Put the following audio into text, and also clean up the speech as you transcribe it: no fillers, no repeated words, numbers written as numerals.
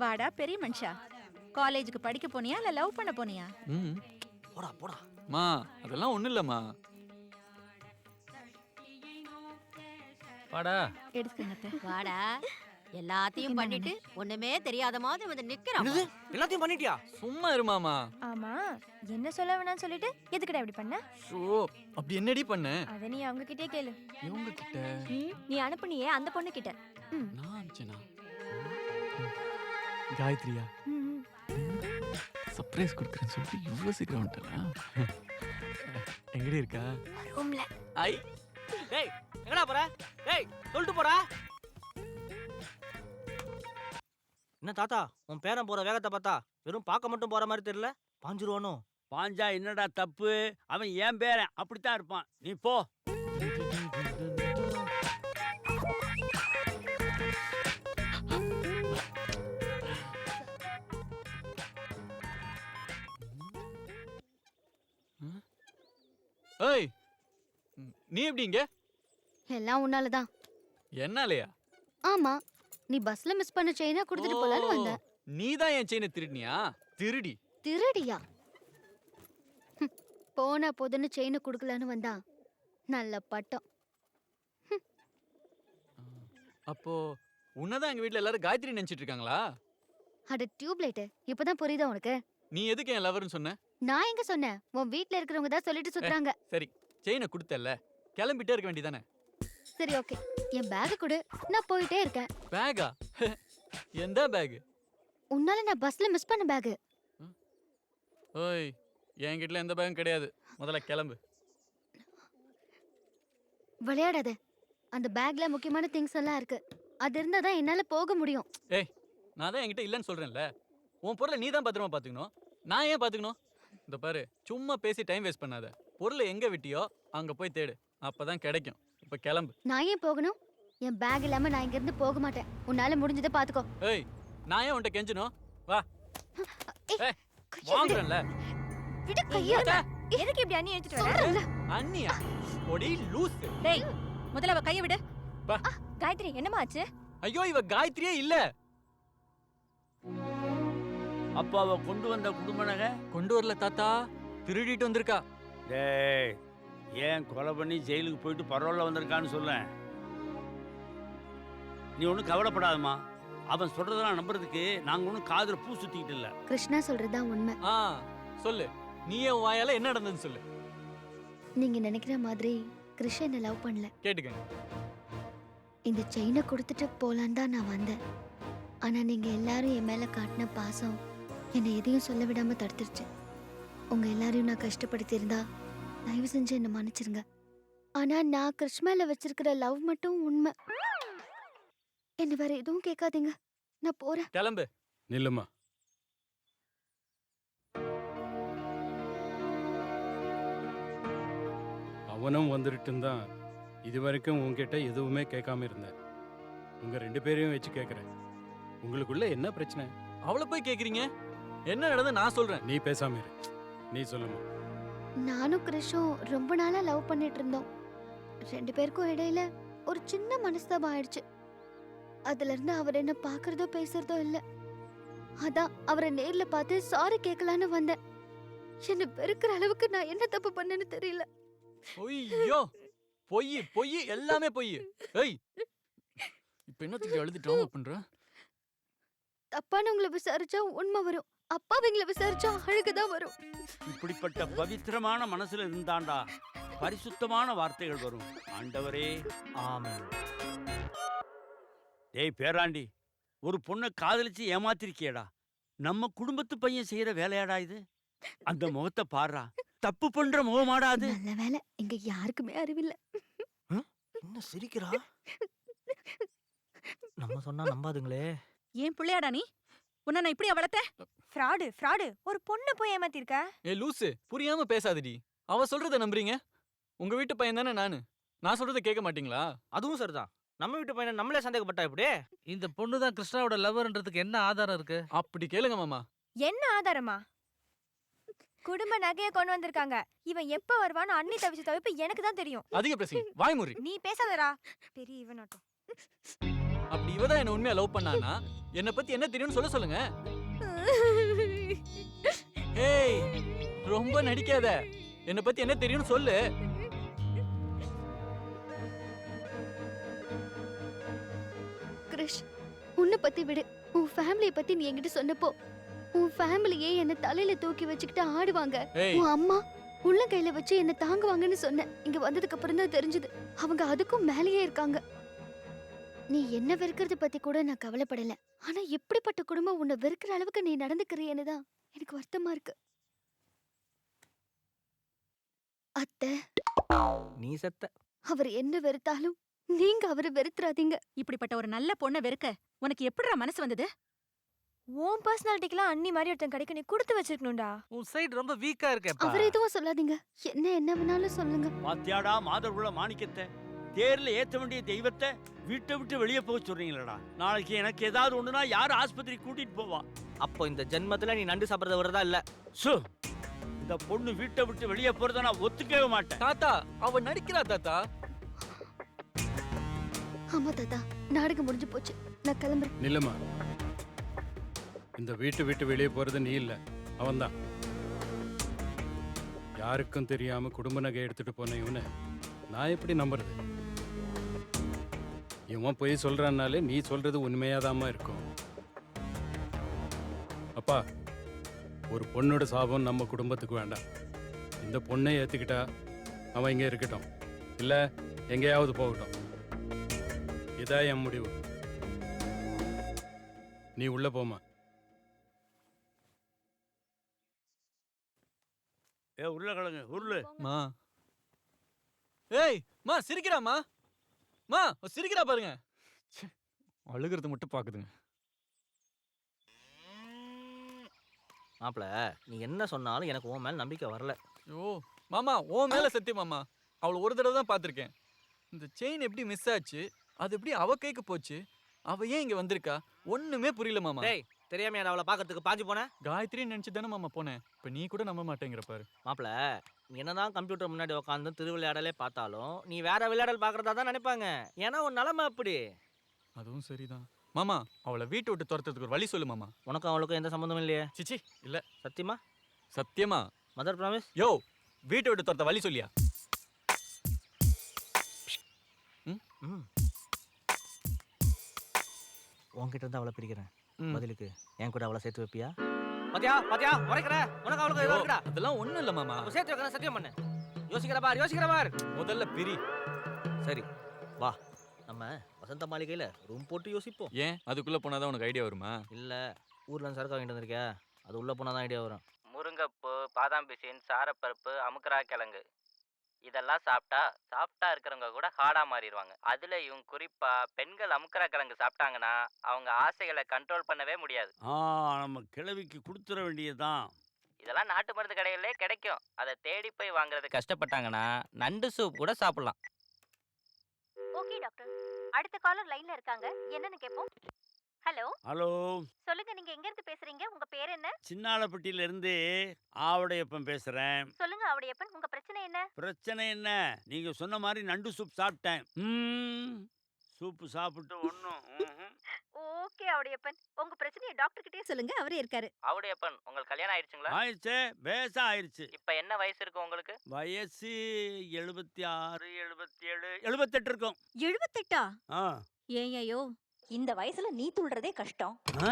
வாடா பெரிய மனுஷா. காலேஜுக்கு படிக்க போனியா இல்ல லவ் பண்ண போனியா? போடா போடா. மா அதெல்லாம் ஒண்ணும் இல்லம்மா. வாடா. எடுத்துக்கங்க. வாடா. எல்லாத்தையும் பண்ணிட்டு ஒண்ணுமே தெரியாத மாதிரி வந்து நிக்கிறான். எல்லாத்தையும் பண்ணிட்டியா? சும்மா இருமாமா. ஆமா, என்ன சொல்ல வேணாம்னு சொல்லிட்டு எதுக்குடா இப்படி பண்ண? ஓ அப்படி என்னடி பண்ண? அத நீ அவங்க கிட்டே கேளு. இவங்க கிட்ட நீ அனுப்புனியே அந்த பொண்ணு கிட்ட. நான் அனுப்பிச்சேனா? காயத்ரியா சர்ப்ரைஸ் கொடுக்குறேன்னு சொல்லிட்டு இவ்வளவு சீக்கிரம் வந்துட்டல. எங்கடி இருக்கா? ரூம்ல. ஐ டேய் எங்கடா போற? டேய் சொல்லிட்டு போடா. என்ன தாத்தா, உன் பேரன் போற வேகத்தை பார்த்தா வெறும் பார்க்க மட்டும் போற மாதிரி தெரியல, பாஞ்சிருவானோ? பாஞ்சா என்னடா தப்பு? அவன் ஏன் பேரன், அப்படித்தான் இருப்பான். நீ போ. ஏய் நீ எப்படி இங்க? எல்லாம் உன்னாலதான். என்னாலயா? ஆமா, நீ பஸ்ல மிஸ் பண்ண செயினா கொடுத்துட்டு போலான்னு வந்த. நீ தான் என் செயினை திருடினியா? திருடி. திருடியா? போனா போதுன்னு செயினை கொடுக்கலான்னு வந்தா நல்ல பட்டம். அப்போ உன்னதான் எங்க வீட்ல எல்லாரும் காயத்ரி நினைச்சிட்டு இருக்காங்களா? அட டியூப்லைட், இப்பதான் புரியுதா உனக்கு? நீ எதுக்கு என் லவர்னு சொன்ன? நான் எங்க சொன்னேன்? உன் வீட்ல இருக்கிறவங்க தான் சொல்லிட்டு சுத்துறாங்க. சரி செயினை கொடுத்தல்ல, கிளம்பிட்டே இருக்க வேண்டியதானே? சரி ஓகே, என் பேக் கொடு, நான் போயிட்டே இருக்கேன். பேகா? எந்த பேக்? உன்னால நான் பஸ்ல மிஸ் பண்ண பேக். ஓய் என்கிட்ட எந்த பேகும் கிடையாது, முதல்ல கிளம்பு. விளையாடாத. அந்த பேக்ல முக்கியமான திங்ஸ் எல்லாம் இருக்கு. அது இருந்தா தான் என்னால போக முடியும். ஏய் நான் தான் என்கிட்ட இல்லைன்னு சொல்றேன்ல. உன் பொருளை நீ தான் பத்திரமா பாத்துக்கணும், நான் ஏன் பாத்துக்கணும்? இந்த பாரு, சும்மா பேசி டைம் வேஸ்ட் பண்ணாத. பொருளை எங்க விட்டியோ அங்க போய் தேடு, அப்பதான் கிடைக்கும். இப்ப கிளம்பு. நான் ஏன் போகணும்? என் பேக் இல்லாம நான் இங்க இருந்து போக மாட்டேன். உன்னால முடிஞ்சதை பாத்துக்கோ. ஏய் நான் ஏன் உன்கிட்ட கெஞ்சணும்? வா. ஏய் கையை வாங்குறேன்ல. விடு கையை. எதுக்கு இப்படி அண்ணி எடுத்துட்டு வர? அண்ணியா? ஒடி லூஸ். டேய் முதல்ல அவ கைய விடு. வா. காயத்ரி, என்னமா ஆச்சு? ஐயோ இவ காயத்ரியே இல்ல. அப்போ அவ கொண்டு வந்த குடும்ப நகை கொண்டு வரல தாத்தா, திருடிட்டு வந்திருக்கா. டேய், ஏன் கொலை பண்ணி ஜெயிலுக்கு போயிட்டு பரவாயில்ல வந்திருக்கான்னு சொல்ல. நீ ஒன்றும் கவலைப்படாதம்மா. அவன் சொல்றதெல்லாம் நம்புறதுக்கு நாங்க ஒன்றும் காதுல பூ சுத்திக்கிட்டு இல்ல. கிருஷ்ணா சொல்றதுதான் உண்மை. சொல்லு, நீயே உன் வாயால என்ன நடந்ததுன்னு சொல்லு. நீங்க நினைக்கிற மாதிரி கிருஷ்ண என்ன லவ் பண்ணல. கேட்டுக்கங்க. இந்த செயினை கொடுத்துட்டு போலான்னு தான் நான் வந்தேன். ஆனா நீங்க எல்லாரும் என் மேல காட்டின பாசம் என்னை எதையும் சொல்ல விடாம தடுத்துருச்சு. உங்க எல்லாரையும் நான் கஷ்டப்படுத்தி இருந்தா தயவு செஞ்சு என்ன மன்னிச்சிருங்க. ஆனா நான் கிருஷ்ணால வச்சிருக்கிற லவ் மட்டும் உண்மை. என்ன வேற எதுவும் கேட்காதீங்க, நான் போறேன். கிளம்பு. நில்லுமா. அவனும் வந்துட்டு தான் இது வரைக்கும் உங்ககிட்ட எதுவுமே கேட்காம இருந்தேன். உங்க 2 பேரையும் வச்சு கேட்கறேன், உங்களுக்குள்ள என்ன பிரச்சனை? அவளை போய் கேக்குறீங்க? என்ன நடந்து நான் சொல்றேன். நீ பேசாம இரு. நீ சொல்லுமா. நானும் கிருஷும் ரொம்ப நாளா லவ் பண்ணிட்டு இருந்தோம். 2 பேருக்கும் இடையில ஒரு சின்ன மனஸ்தாபம் ஆயிடுச்சு. அதுல இருந்து அவர் என்ன பாக்குறதோ பேசுறதோ இல்ல. அதான் அவரை நேர்ல பார்த்து சாரி கேட்கலான்னு வந்தேன். என்ன வெறுக்கிற அளவுக்கு நான் என்ன தப்பு பண்ணேன்னு தெரியல. ஐயோ பொய் பொய் எல்லாமே பொய். ஏய் இப்ப என்னத்துக்கு அழுது ட்ராமா பண்ற? தப்பானவங்களை விசாரிச்சா உண்மை வரும், அப்பாவிங்களை விசாரிச்சா அழுகுதான் வரும். இப்படிப்பட்ட பவித்திரமான மனசுல இருந்தாண்டா பரிசுத்தமான வார்த்தைகள் வரும். ஆண்டவரே ஆமென். டேய் பேராண்டி, ஒரு பொண்ணை காதலிச்சு ஏமாத்திருக்கியடா. நம்ம குடும்பத்து பையன் செய்யற வேலையாடா இது? அந்த முகத்தை பாடுறா, தப்பு பண்ற முகமாடாது. நல்ல வேலை இங்க யாருக்குமே அறிவில்லை. என்ன சிரிக்கிறா? நம்ம சொன்னா நம்பாதுங்களே. ஏன் பிள்ளையாடா நீ? உன்னை நான் இப்படி வளர்த்தேன்? ஃப்ராடு. ஒரு பொண்ணு போய் ஏமாத்திருக்க. ஏ லூசு, புரியாம பேசாதடி. அவ சொல்றத நம்புறீங்க? உங்க வீட்டு பையன் தானே நானு, நான் சொல்றத கேட்க மாட்டீங்களா? அதுவும் சரிதான். நம்ம வீட்டு பையனை நம்மளே சந்தேகப்பட்டா இப்படி? இந்த பொண்ணு தான் கிருஷ்ணாவோட லவர்ன்றதுக்கு என்ன ஆதாரம் இருக்கு? அப்படி கேளுங்க மாமா. என்ன ஆதாரமா? குடும்ப நகையை கொண்டு வந்திருக்காங்க. இவன் எப்ப வருவான்னு அண்ணி தவிச்சு தவிப்பு எனக்கு தான் தெரியும். அதிக பேசி வாய் முறி. நீ பேசாதடா, பெரிய இவனாட்டம். அப்படி இவ தான் என்ன உண்மையா லவ் பண்ணானா என்னை பத்தி என்ன தெரியும்னு சொல்லுங்க. ஏய் ரொம்ப நடிக்காத. என்னை பத்தி என்ன தெரியும்னு சொல்லு. கிரிஷ், உன்னை பத்தி விடு. உன் ஃபேமிலியை பத்தி நீ என்கிட்ட சொன்னப்போ உன் ஃபேமிலியே என்ன தலையில தூக்கி வச்சுக்கிட்டு ஆடுவாங்க. ஏய் உன் அம்மா உள்ள கையில வச்சு என்ன தாங்குவாங்கன்னு சொன்னேன். இங்க வந்ததுக்கு அப்புறம் தான் தெரிஞ்சது அவங்க அதுக்கும் மேலேயே இருக்காங்க. நீ என்ன வெறுக்கிறத பத்தி கூட நான் கவலைப்படல. ஆனா எப்படிப்பட்ட குடும்பம் உன்னை வெறுக்கிற அளவுக்கு நீ நடந்துக்கிறியன்னு தான் எனக்கு வருத்தமா இருக்கு. அத்தை, நீ செத்த. அவர் என்ன வெறுத்தாலும் நீங்க அவரை வெறுத்துறாதீங்க. இப்படிப்பட்ட ஒரு நல்ல பொண்ணை வெறுக்க உனக்கு எப்படிடா மனசு வந்தது? உன் பர்சனாலிட்டிக்கெல்லாம் அண்ணி மாதிரி ஒருத்தன் கிடைக்க நீ கொடுத்து வச்சிருக்கணும்டா. உன் சைடு ரொம்ப வீக்கா இருக்கேப்பா. அவர் எதுவும் சொல்லாதீங்க. என்ன வேணாலும் சொல்லுங்க. பாத்தியாடா மாதர்குல மாணிக்கத்தை, தேர்ல ஏத்த வேண்டிய தெய்வத்தை வீட்டை விட்டு வெளியே போக சொல்றீங்களடா. நாளைக்கு எனக்கு ஏதாவது ஒண்ணுனா யார் ஆஸ்பத்திரி கூட்டிட்டு போவா? அப்போ இந்த ஜென்மத்துல நீ நண்டு சாப்பிடறத விடுறதா இல்ல. சு, இந்த பொண்ணு வீட்டை விட்டு வெளியே போறத நான் ஒத்துக்கவே மாட்டேன். தாத்தா அவ நடிக்கிறா தாத்தா. ஆமா தாத்தா, நாடகம் முடிஞ்சு போச்சு. நான் கிளம்புறேன். நில்லுமா, இந்த வீட்டு விட்டு வெளியே போறது நீ இல்ல, அவன்தான். யாருக்கும் தெரியாம குடும்ப நகை எடுத்துட்டு போன இவனை நான் எப்படி நம்புறது? இவன் போய் சொல்றான்னாலே நீ சொல்றது உண்மையாதாம்மா இருக்கும். அப்பா, ஒரு பொண்ணோட சாபம் நம்ம குடும்பத்துக்கு வேண்டாம். இந்த பொண்ணை ஏத்துக்கிட்டா அவன் இங்க இருக்கட்டும், இல்ல எங்கேயாவது போகட்டும். இதான் என் முடிவு. நீ உள்ள போமா. உருளைக்கிழங்கு உருளு. மா ஏய் மா சிரிக்கிறாமா. மா சிரிக்கிறா பாருங்க. ச்சே, அழுகிறது மட்டும் பாக்குதுங்க. மாப்பிள, நீ என்ன சொன்னாலும் எனக்கு உன் மேல நம்பிக்கை வரல. ஐயோ மாமா ஓ மேல சத்தியம் மாமா. அவளை ஒரு தடவை தான் பார்த்துருக்கேன். இந்த செயின் எப்படி மிஸ் ஆச்சு, அது எப்படி அவ கைக்கு போச்சு, அவ ஏன் இங்க வந்திருக்கா, ஒண்ணுமே புரியல மாமா. டேய், தெரியாம அவளை பாக்கிறதுக்கு பாஞ்சு போன. காயத்ரி நினைச்சு தானே மாமா போனேன். இப்ப நீ கூட நம்ப மாட்டேங்கிற பாரு. மாப்பிள, நீ என்னதான் கம்ப்யூட்டர் முன்னாடி உட்காந்து திருவிளையாடலே பார்த்தாலும் நீ வேற விளையாடல் பாக்குறதா தான் நினைப்பாங்க. ஏன்னா உன் நிலைமை அப்படி. அதுவும் சரிதான் மாமா. அவளை வீட்டை விட்டு துரத்துறதுக்கு ஒரு வழி சொல்லு மாமா. உனக்கும் அவளுக்கும் எந்த சம்பந்தமும் இல்லையே. சிச்சி இல்ல. சத்தியமா? சத்தியமா. Mother promise. யோ வீட்டை விட்டு துரத்த வழி சொல்லியா? உன்கிட்ட இருந்து அவளை பிரிக்கிறேன். ம். பதிலுக்கு என் கூட அவளை சேர்த்து வைப்பியா? பாத்தியா பாத்தியா உரைக்கிற. உனக்கு அவளுக்கு ஏதோ இருக்குடா. அதெல்லாம் ஒண்ணும் இல்ல மாமா. அப்ப சேர்த்து வைக்கிறேன், சத்தியம் பண்ணு. யோசிக்கிற பார். முதல்ல பிரி. சரி வா, நம்ம வசந்த மாளிகையில ரூம் போட்டு யோசிப்போம். ஏன் அதுக்குள்ள போனாதான் உனக்கு ஐடியா வருமா? இல்ல, ஊர்ல இருந்து சரக்கு வாங்கிட்டு வந்திருக்கே, அது உள்ள போனாதான் ஐடியா வரும். முருங்கைப்பூ, பாதாம் பிசின், சாரப்பருப்பு, அமுக்கரா கிழங்கு இதெல்லாம் சாப்பிட்டா இருக்கிறவங்க கூட ஹார்டா மாறிடுவாங்க. அதுலயும் குறிப்பா பெண்கள் அமுக்கரா கிழங்கு சாப்பிட்டாங்கன்னா அவங்க ஆசைகளை கண்ட்ரோல் பண்ணவே முடியாது. நம்ம கிழவிக்கு கொடுத்துட வேண்டியதுதான். இதெல்லாம் நாட்டு மருந்து கடையிலே கிடைக்கும். அதை தேடி போய் வாங்குறது கஷ்டப்பட்டாங்கன்னா நண்டு சூப் கூட சாப்பிடலாம். ஓகே டாக்டர், அடுத்த காலர் லைன்ல இருக்காங்க, என்னன்னு கேப்போம். ஹலோ ஹலோ, சொல்லுங்க, நீங்க எங்க இருந்து பேசுறீங்க? உங்க பேர் என்ன? சின்னாலப்பட்டியில இருந்து ஆவடையப்பன் பேசுறேன். சொல்லுங்க அவடையப்பன், உங்க பிரச்சனை என்ன? பிரச்சனை என்ன? நீங்க சொன்ன மாதிரி நண்டு சூப் சாப்பிட்டேன். சூப்பு சாப்பிட்டு ஒன்றும். ஓகே அவடையப்பன், உங்க பிரச்சனையை டாக்டர் கிட்டே சொல்லுங்க, அவரே இருக்காரு. அவடையப்பன், உங்களுக்கு கல்யாணம் ஆயிடுச்சுங்களா? ஆயிடுச்சு, பேசா ஆயிடுச்சு. இப்ப என்ன வயசு இருக்கு உங்களுக்கு? வயசு 76, 77, 78 இருக்கும். 78ஆ? ஆ. ஏன் ஐயோ, இந்த வயசுல நீ துள்றதே கஷ்டம். ஆ?